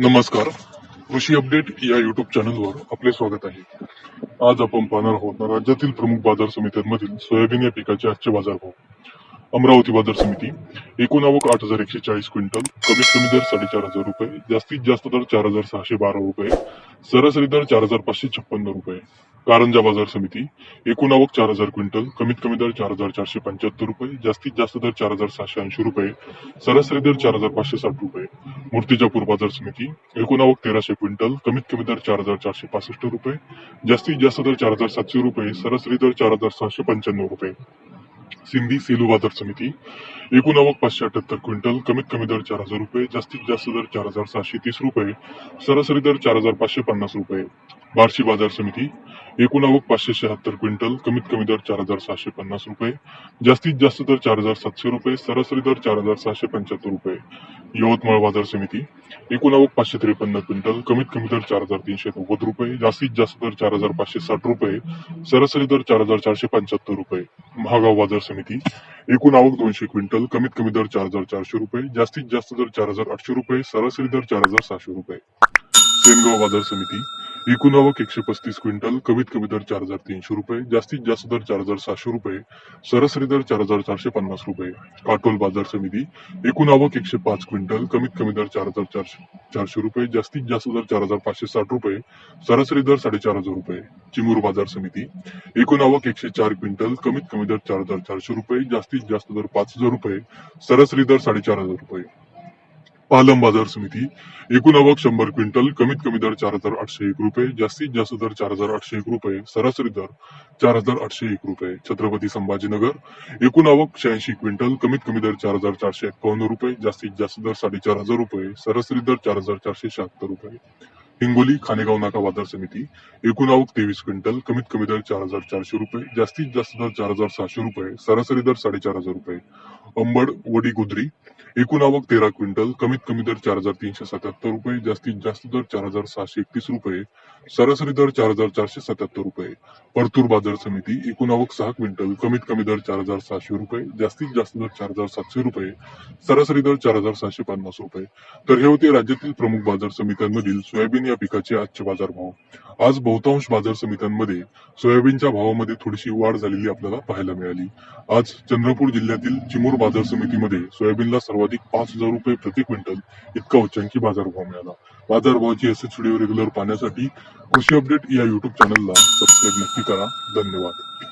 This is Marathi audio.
नमस्कार. कृषी अपडेट या युट्यूब चॅनलवर आपले स्वागत आहे. आज आपण पाहणार आहोत राज्यातील प्रमुख बाजार समित्यांमधील सोयाबीन या पिकाचे आजचे बाजारभाव. अमरावती बाजार समिती एकूण आवक 8,140 क्विंटल, कमीत कमी दर 4,500 रुपये, जास्तीत जास्त दर 4,612 रुपये, सरासरी दर 4,556 रुपये. कारंजा बाजार समिती एकूण आवक 4,000 क्विंटल, कमीत कमी दर 4,475 रुपये, जास्तीत जास्त दर 4,780 रुपये, सरासरी दर 4,560 रुपये. मूर्तिजापूर बाजार समिती एकूण आवक 1,300 क्विंटल, कमीत कमी दर 4,465 रुपये, जास्तीत जास्त दर 4,700 रुपये, सरासरी दर 4,695 रुपये. सिंधी सेलू बाजार समिती एकूण आवक 578 क्विंटल, कमीत कमी दर 4,000 रुपये, जास्तीत जास्त दर 4,730 रुपये, सरासरी दर 4,550 रुपये. बार्शी बाजार समिती एकूण आवक 576 क्विंटल, कमीत कमी दर 4,750 रुपये, जास्तीत जास्त दर 4,700 रुपये, सरासरी दर 4,675 रुपये. यवतमाळ बाजार समिती एकूण आवक 553 क्विंटल, कमीत कमी दर 4,390 रुपये, जास्तीत जास्त दर 4,560 रुपये, सरासरी दर 4,475 रुपये. महागाव बाजार समिती एकूण आवक 200 क्विंटल, कमीत कमी दर 4,400 रुपये, जास्तीत जास्त दर 4,800 रुपये, सरासरी दर 4,600 रुपये. सेनगाव बाजार समिती एकूण आवक 135 क्विंटल, कमीत कमी दर 4,300 रुपये, जास्तीत जास्त दर 4,700 रुपये, सरासरी दर 4,450 रुपये. काटोल बाजार समिती एकूण आवक 105 क्विंटल, कमीत कमी दर 4,400 रुपये, जास्तीत जास्त दर 4,560 रुपये, सरासरी दर 4,500 रुपये. चिमूर बाजार समिती एकूण आवक 104 क्विंटल, कमीत कमी दर 4,400 रुपये, जास्तीत जास्त दर 5,000 रुपये, सरासरी दर 4,500 रुपये. पालम बाजार समिती एकूण आवक 100 क्विंटल, कमीत कमी दर 4,801 रुपये, जास्तीत जास्त दर 4,801 रुपये, सरासरी दर 4,801 रुपये. छत्रपती संभाजीनगर एकूण आवक 86 क्विंटल, कमीत कमी दर 4,451 रुपये, जास्तीत जास्त दर 4,500 रुपये, सरासरी दर 4,476 रुपये. हिंगोली खानेगाव नाका बाजार समिती एकूण आवक 23 क्विंटल, कमीत कमी दर 4,400 रुपये, जास्तीत जास्त दर 4,600 रुपये, सरासरी दर 4,500 रुपये. अंबड वडी गुजरी एकूण आवक 13 क्विंटल, कमीत कमी दर 4,377 रुपये, जास्तीत जास्त दर 4,731 रुपये, सरासरी दर 4,477 रुपये. परतूर बाजार समिती एकूण आवक 6 क्विंटल, कमीत कमी दर 4,700 रुपये, जास्तीत जास्त दर 4,700 रुपये, सरासरी दर 4,750 रुपये. तर हे होते राज्यातील प्रमुख बाजार समित्यांमधील सोयाबीन या पिकाचे आजचे बाजारभाव. आज बहुतांश बाजार समित्यांमध्ये सोयाबीनच्या भावामध्ये थोडीशी वाढ झालेली आपल्याला पाहायला मिळाली. आज चंद्रपूर जिल्ह्यातील चिमूर बाजार समितीमध्ये सोयाबीनला सर्वाधिक 5,000 रुपये प्रति क्विंटल इतका उच्चांकी बाजारभाव मिळाला. बाजारभावाची असेच व्हिडिओ रेग्युलर पाहण्यासाठी कृषी अपडेट या युट्यूब चॅनलला सबस्क्राईब नक्की करा. धन्यवाद.